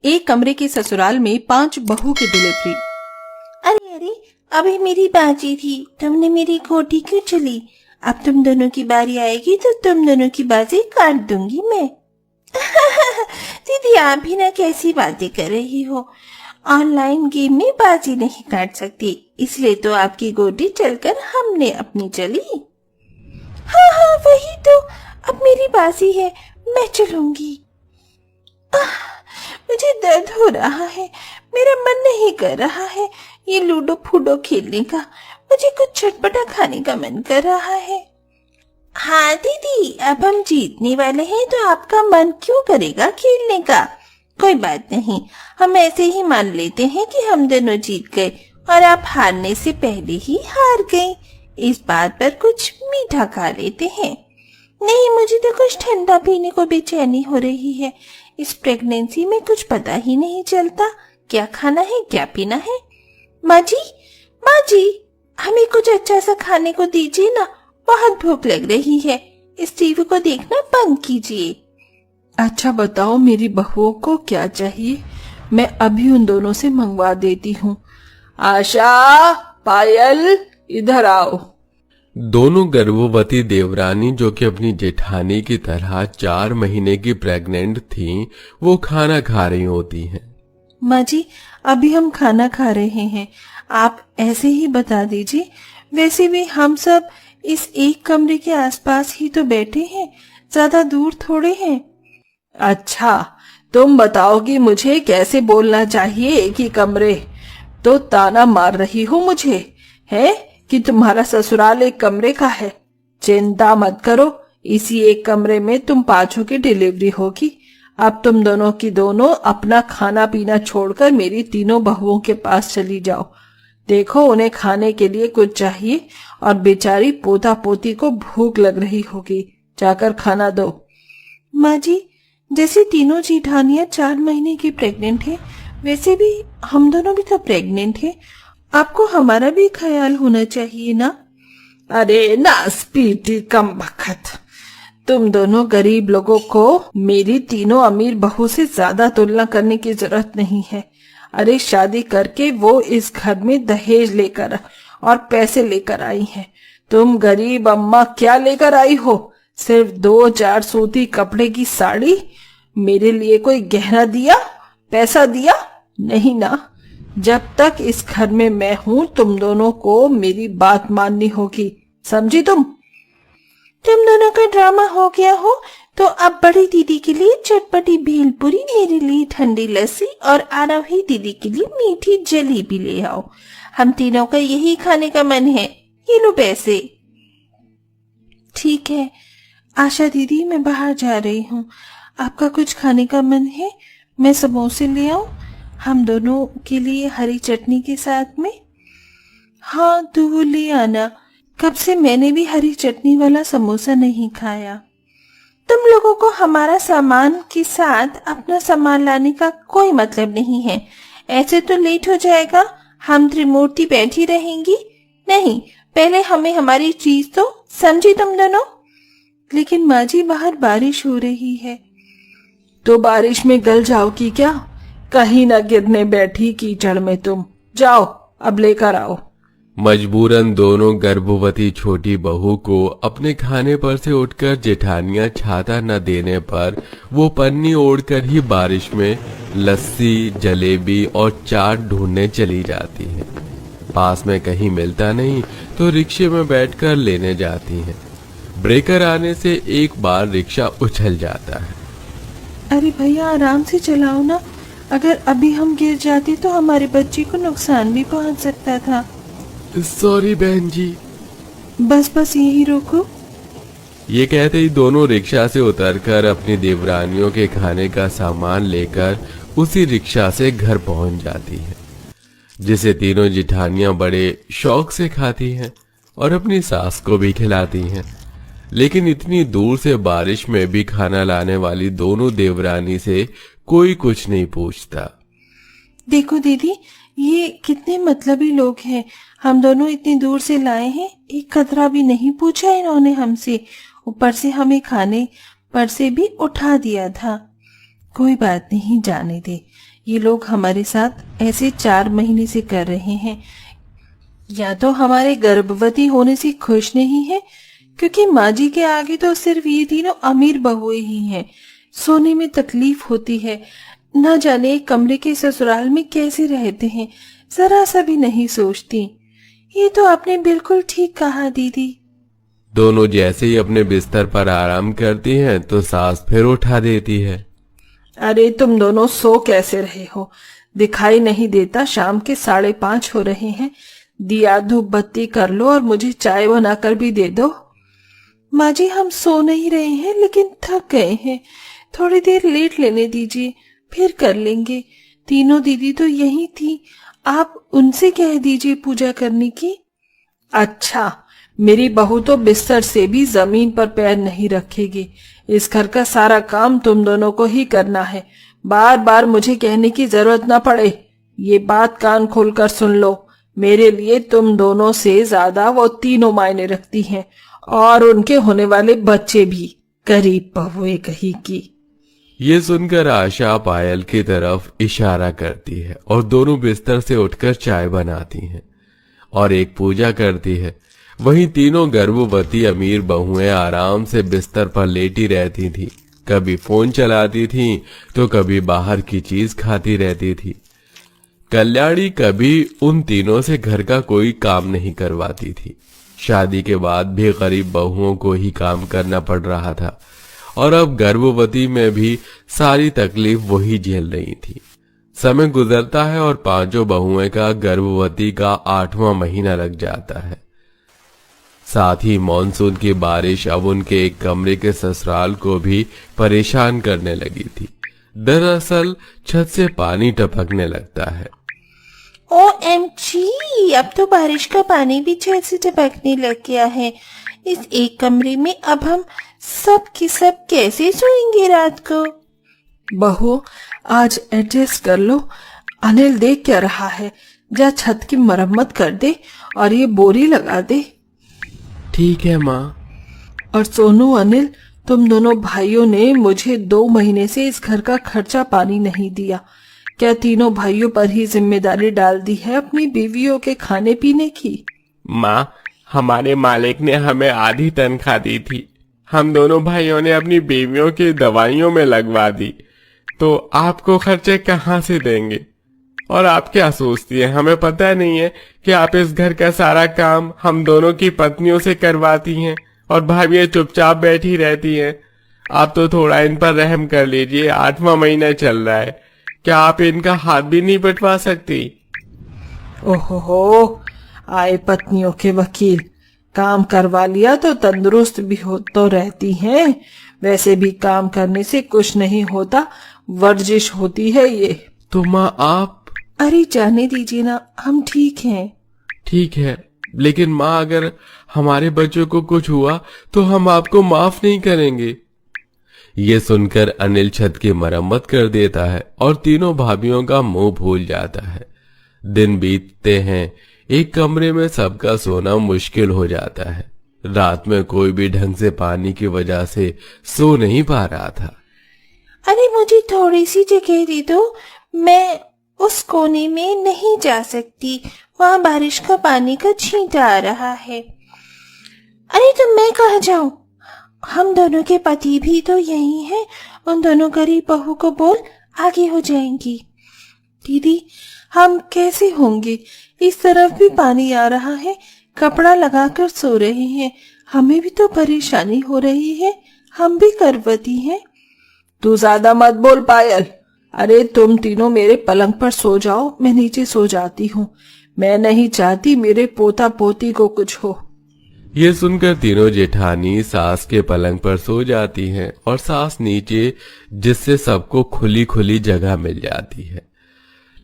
एक कमरे के ससुराल में 5 बहू की डिलीवरी। अरे अरे, अभी मेरी बाजी थी, तुमने मेरी खोटी क्यों चली? अब तुम दोनों की बारी आएगी तो तुम दोनों की बाजी काट दूंगी मैं। दीदी, आप भी ना कैसी बातें कर रही हो। ऑनलाइन गेम में बाजी नहीं काट सकती, इसलिए तो आपकी गोटी चलकर हमने अपनी चली। हाँ हाँ, वही तो। अब मेरी बाजी है, मैं चलूंगी। मुझे दर्द हो रहा है, मेरा मन नहीं कर रहा है ये लूडो फूडो खेलने का। मुझे कुछ चटपटा खाने का मन कर रहा है। हाँ दीदी, अब हम जीतने वाले हैं तो आपका मन क्यों करेगा खेलने का? कोई बात नहीं, हम ऐसे ही मान लेते हैं कि हम दोनों जीत गए और आप हारने से पहले ही हार गए। इस बात पर कुछ मीठा खा लेते हैं। नहीं, मुझे तो कुछ ठंडा पीने को बेचैनी हो रही है। इस प्रेगनेंसी में कुछ पता ही नहीं चलता क्या खाना है क्या पीना है। माँ जी, हमें कुछ अच्छा सा खाने को दीजिए ना, बहुत भूख लग रही है। इस टीवी को देखना बंद कीजिए। अच्छा बताओ मेरी बहुओं को क्या चाहिए, मैं अभी उन दोनों से मंगवा देती हूँ। आशा, पायल, इधर आओ। दोनों गर्भवती देवरानी जो कि अपनी जेठानी की तरह 4 महीने की प्रेग्नेंट थीं, वो खाना खा रही होती हैं। माँ जी, अभी हम खाना खा रहे हैं, आप ऐसे ही बता दीजिए। वैसे भी हम सब इस एक कमरे के आसपास ही तो बैठे हैं, ज्यादा दूर थोड़े हैं। अच्छा, तुम बताओगी मुझे कैसे बोलना चाहिए एक ही कमरे? तो ताना मार रही हो मुझे है कि तुम्हारा ससुराल एक कमरे का है। चिंता मत करो, इसी एक कमरे में तुम 5 की डिलीवरी होगी। अब तुम दोनों की दोनों अपना खाना पीना छोड़कर मेरी तीनों बहुओं के पास चली जाओ। देखो, उन्हें खाने के लिए कुछ चाहिए और बेचारी पोता पोती को भूख लग रही होगी, जाकर खाना दो। माँ जी, जैसे तीनों जेठानियां 4 महीने की प्रेग्नेंट है, वैसे भी हम दोनों भी तो प्रेग्नेंट है। आपको हमारा भी ख्याल होना चाहिए ना। अरे नास्पीटी कमबख्त, तुम दोनों गरीब लोगों को मेरी तीनों अमीर बहू से ज्यादा तुलना करने की जरूरत नहीं है। अरे शादी करके वो इस घर में दहेज लेकर और पैसे लेकर आई हैं। तुम गरीब अम्मा क्या लेकर आई हो? सिर्फ 2-4 सूती कपड़े की साड़ी। मेरे लिए कोई गहना दिया, पैसा दिया? नहीं ना। जब तक इस घर में मैं हूँ, तुम दोनों को मेरी बात माननी होगी, समझी तुम दोनों का ड्रामा हो गया हो तो अब बड़ी दीदी के लिए चटपटी भेलपुरी, मेरे लिए ठंडी लस्सी और आरोही दीदी के लिए मीठी जलेबी ले आओ। हम तीनों का यही खाने का मन है। ये लो पैसे। ठीक है आशा दीदी, मैं बाहर जा रही हूँ। आपका कुछ खाने का मन है? मैं समोसे ले आऊं हम दोनों के लिए हरी चटनी के साथ में? हाँ, तो वो ले आना। कब से मैंने भी हरी चटनी वाला समोसा नहीं खाया। तुम लोगों को हमारा सामान के साथ अपना सामान लाने का कोई मतलब नहीं है। ऐसे तो लेट हो जाएगा, हम त्रिमूर्ति बैठी रहेंगी। नहीं, पहले हमें हमारी चीज तो समझी तुम दोनों। लेकिन माँ जी, बाहर बारिश हो रही है। तो बारिश में गल जाओगी क्या? कहीं न गिरने बैठी कीचड़ में तुम। जाओ, अब लेकर आओ। मजबूरन दोनों गर्भवती छोटी बहू को अपने खाने पर से उठकर जेठानियां छाता न देने पर वो पन्नी ओढ़कर ही बारिश में लस्सी, जलेबी और चाट ढूंढने चली जाती हैं। पास में कहीं मिलता नहीं तो रिक्शे में बैठकर लेने जाती हैं। ब्रेकर आने से एक बार रिक्शा उछल जाता है। अरे भैया, आराम से चलाओ ना। अगर अभी हम गिर जाते तो हमारे बच्चे को नुकसान भी पहुंच सकता था। सॉरी बहन जी। बस यही रोको। ये कहते ही दोनों रिक्शा से उतरकर अपनी देवरानियों के खाने का सामान लेकर उसी रिक्शा से घर पहुंच जाती है, जिसे तीनों जिठानियां बड़े शौक से खाती हैं और अपनी सास को भी खिलाती हैं। लेकिन इतनी दूर से बारिश में भी खाना लाने वाली दोनों देवरानी से कोई कुछ नहीं पूछता। देखो दीदी, ये कितने मतलबी लोग हैं। हम दोनों इतनी दूर से लाए हैं, एक खतरा भी नहीं पूछा इन्होंने हमसे। ऊपर से हमें खाने पर से भी उठा दिया था। कोई बात नहीं, जाने दे। ये लोग हमारे साथ ऐसे 4 महीने से कर रहे हैं। या तो हमारे गर्भवती होने से खुश नहीं है, क्योंकि माँ जी के आगे तो सिर्फ ये तीनों अमीर बहुएं ही हैं। सोने में तकलीफ होती है, न जाने एक कमरे के ससुराल में कैसे रहते हैं, जरा सा भी नहीं सोचती। ये तो आपने बिल्कुल ठीक कहा दीदी। दोनों जैसे ही अपने बिस्तर पर आराम करती हैं तो सास फिर उठा देती है। अरे तुम दोनों सो कैसे रहे हो? दिखाई नहीं देता शाम के 5:30 हो रहे हैं। दिया धूप बत्ती कर लो और मुझे चाय बनाकर भी दे दो। माँ जी, हम सो नहीं रहे हैं, लेकिन थक गए हैं। थोड़ी देर लेट लेने दीजिए, फिर कर लेंगे। तीनों दीदी तो यही थी, आप उनसे कह दीजिए पूजा करने की। अच्छा, मेरी बहू तो बिस्तर से भी जमीन पर पैर नहीं रखेगी। इस घर का सारा काम तुम दोनों को ही करना है। बार बार मुझे कहने की जरूरत ना पड़े। ये बात कान खोलकर सुन लो, मेरे लिए तुम दोनों से ज्यादा वो तीनों मायने रखती हैं, और उनके होने वाले बच्चे भी। गरीब बहुए कहीं की। ये सुनकर आशा पायल की तरफ इशारा करती है और दोनों बिस्तर से उठकर चाय बनाती हैं और एक पूजा करती है। वहीं तीनों गर्भवती अमीर बहुएं आराम से बिस्तर पर लेटी रहती थी। कभी फोन चलाती थीं तो कभी बाहर की चीज खाती रहती थी। कल्याणी कभी उन तीनों से घर का कोई काम नहीं करवाती थी। शादी के बाद भी गरीब बहुओं को ही काम करना पड़ रहा था और अब गर्भवती में भी सारी तकलीफ वही झेल रही थी। समय गुजरता है और पांचों बहुएं का गर्भवती का 8वां महीना लग जाता है। साथ ही मॉनसून की बारिश अब उनके एक कमरे के ससुराल को भी परेशान करने लगी थी। दरअसल छत से पानी टपकने लगता है। OMG, अब तो बारिश का पानी भी छत से टपकने लग गया है। इस एक कमरे में अब हम सब के सब कैसे सोएंगे रात को? बहू, आज एडजस्ट कर लो। अनिल देख क्या रहा है, जा छत की मरम्मत कर दे और ये बोरी लगा दे। ठीक है माँ। और सोनू, अनिल, तुम दोनों भाइयों ने मुझे 2 महीने से इस घर का खर्चा पानी नहीं दिया। क्या तीनों भाइयों पर ही जिम्मेदारी डाल दी है अपनी बीवियों के खाने पीने की? माँ, हमारे मालिक ने हमें आधी तनख्वाह दी थी। हम दोनों भाइयों ने अपनी बीवियों की दवाइयों में लगवा दी, तो आपको खर्चे कहाँ से देंगे? और आप क्या सोचती हैं, हमें पता नहीं है कि आप इस घर का सारा काम हम दोनों की पत्नियों से करवाती हैं और भाभियां चुपचाप बैठी रहती हैं। आप तो थोड़ा इन पर रहम कर लीजिए। 8वां महीना चल रहा है, क्या आप इनका हाथ भी नहीं बटवा सकती? ओहो, आए पत्नियों के वकील। काम करवा लिया तो तंदुरुस्त भी हो तो रहती हैं। वैसे भी काम करने से कुछ नहीं होता, वर्जिश होती है ये। तो माँ आप? अरे जाने दीजिए ना, हम ठीक हैं। ठीक है, लेकिन माँ अगर हमारे बच्चों को कुछ हुआ तो हम आपको माफ नहीं करेंगे। ये सुनकर अनिल छत की मरम्मत कर देता है और तीनों भाभियों का मुंह भूल जाता है। दिन बीतते हैं, एक कमरे में सबका सोना मुश्किल हो जाता है। रात में कोई भी ढंग से पानी की वजह से सो नहीं पा रहा था। अरे मुझे थोड़ी सी जगह दे दो, मैं उस कोने में नहीं जा सकती, वहाँ बारिश का पानी का छींटा आ रहा है। अरे तो मैं कहाँ जाऊं? हम दोनों के पति भी तो यही हैं। उन दोनों गरीब बहू को बोल, आगे हो जाएंगी। दीदी, हम कैसे होंगे? इस तरफ भी पानी आ रहा है, कपड़ा लगाकर सो रहे हैं। हमें भी तो परेशानी हो रही है, हम भी गर्भवती हैं। तू ज्यादा मत बोल पायल। अरे तुम तीनों मेरे पलंग पर सो जाओ, मैं नीचे सो जाती हूँ। मैं नहीं चाहती मेरे पोता पोती को कुछ हो। ये सुनकर तीनों जेठानी सास के पलंग पर सो जाती हैं और सास नीचे, जिससे सबको खुली खुली जगह मिल जाती है।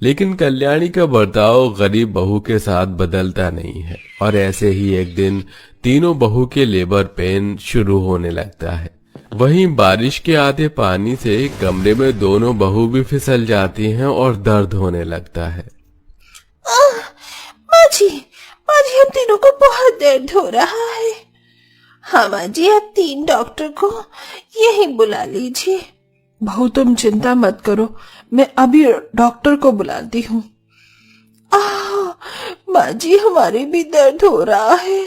लेकिन कल्याणी का बर्ताव गरीब बहू के साथ बदलता नहीं है और ऐसे ही एक दिन तीनों बहू के लेबर पेन शुरू होने लगता है। वहीं बारिश के आधे पानी से कमरे में दोनों बहू भी फिसल जाती हैं और दर्द होने लगता है। माँ जी, हम तीनों को बहुत दर्द हो रहा है। हाँ माँ जी, आप 3 डॉक्टर को यही बुला लीजिए। बहू तुम चिंता मत करो, मैं अभी डॉक्टर को बुलाती हूँ। माँ जी हमारे भी दर्द हो रहा है।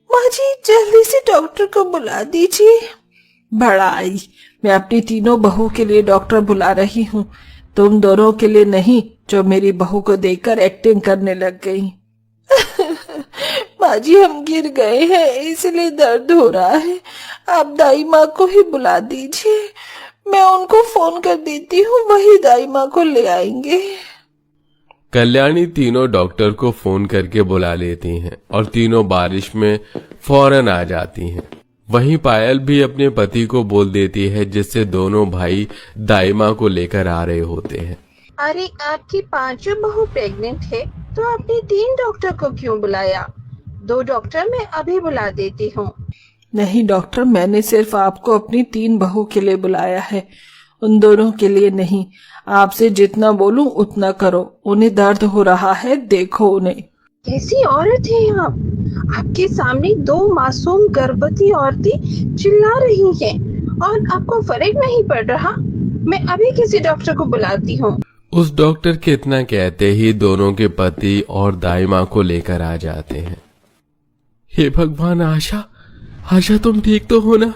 माँ जी जल्दी से डॉक्टर को बुला दीजिए। बड़ा आई, मैं अपनी तीनों बहू के लिए डॉक्टर बुला रही हूँ, तुम दोनों के लिए नहीं जो मेरी बहू को देखकर एक्टिंग करने लग गई। माँ जी हम गिर गए हैं इसलिए दर्द हो रहा है, आप दाई माँ को ही बुला दीजिए। मैं उनको फोन कर देती हूँ, वही दाई माँ को ले आएंगे। कल्याणी तीनों डॉक्टर को फोन करके बुला लेती हैं और तीनों बारिश में फौरन आ जाती हैं। वहीं पायल भी अपने पति को बोल देती है, जिससे दोनों भाई दाइमा को लेकर आ रहे होते हैं। अरे आपकी पांचों बहू प्रेग्नेंट है तो आपने 3 डॉक्टर को क्यों बुलाया? 2 डॉक्टर मैं अभी बुला देती हूँ। नहीं डॉक्टर, मैंने सिर्फ आपको अपनी 3 बहू के लिए बुलाया है, उन दोनों के लिए नहीं। आपसे जितना बोलूं उतना करो, उन्हें दर्द हो रहा है, देखो उन्हें। कैसी औरत है आप? आपके सामने 2 मासूम गर्भवती औरतें चिल्ला रही हैं और आपको फर्क नहीं पड़ रहा? मैं अभी किसी डॉक्टर को बुलाती हूँ। उस डॉक्टर के इतना कहते ही दोनों के पति और दाइमा को लेकर आ जाते हैं। हे भगवान, आशा तुम ठीक तो हो ना?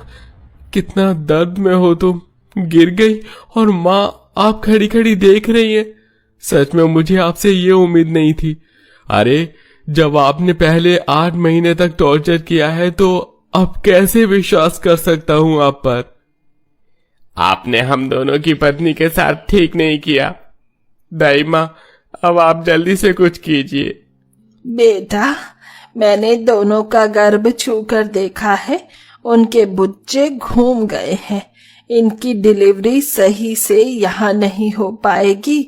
कितना दर्द में हो तुम, गिर गई और माँ आप खड़ी खड़ी देख रही है। सच में मुझे आपसे ये उम्मीद नहीं थी। अरे जब आपने पहले 8 महीने तक टॉर्चर किया है तो अब कैसे विश्वास कर सकता हूँ आप पर? आपने हम दोनों की पत्नी के साथ ठीक नहीं किया। दाई माँ अब आप जल्दी से कुछ कीजिए। बेटा, मैंने दोनों का गर्भ छूकर देखा है, उनके बुच्चे घूम गए हैं, इनकी डिलीवरी सही से यहाँ नहीं हो पाएगी,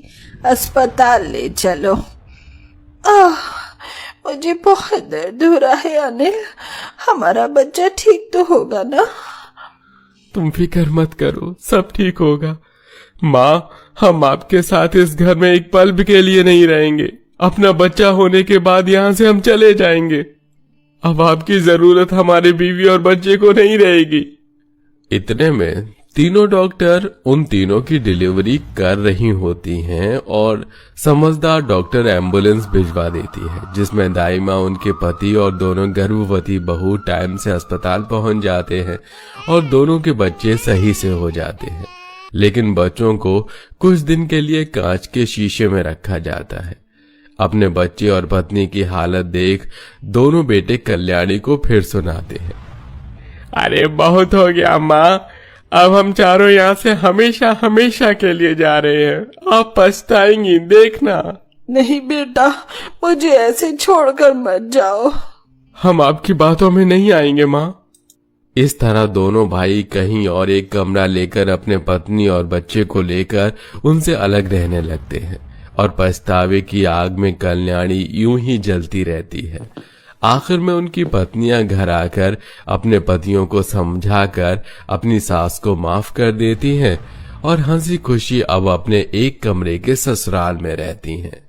अस्पताल ले चलो। मुझे बहुत दर्द हो रहा है अनिल, हमारा बच्चा ठीक तो होगा ना? तुम फिक्र मत करो, सब ठीक होगा। माँ हम आपके साथ इस घर में एक पल भी के लिए नहीं रहेंगे। अपना बच्चा होने के बाद यहाँ से हम चले जाएंगे। अब आपकी जरूरत हमारे बीवी और बच्चे को नहीं रहेगी। इतने में तीनों डॉक्टर उन तीनों की डिलीवरी कर रही होती हैं और समझदार डॉक्टर एम्बुलेंस भिजवा देती है, जिसमें दाइमा, उनके पति और दोनों गर्भवती बहू टाइम से अस्पताल पहुंच जाते हैं और दोनों के बच्चे सही से हो जाते हैं। लेकिन बच्चों को कुछ दिन के लिए कांच के शीशे में रखा जाता है। अपने बच्चे और पत्नी की हालत देख दोनों बेटे कल्याणी को फिर सुनाते हैं। अरे बहुत हो गया माँ, अब हम चारों यहाँ से हमेशा हमेशा के लिए जा रहे हैं, आप पछताएंगी देखना। नहीं बेटा, मुझे ऐसे छोड़कर मत जाओ। हम आपकी बातों में नहीं आएंगे माँ। इस तरह दोनों भाई कहीं और एक कमरा लेकर अपने पत्नी और बच्चे को लेकर उनसे अलग रहने लगते हैं और पछतावे की आग में कल्याणी यूं ही जलती रहती है। आखिर में उनकी पत्नियां घर आकर अपने पतियों को समझाकर अपनी सास को माफ कर देती हैं और हंसी खुशी अब अपने एक कमरे के ससुराल में रहती हैं।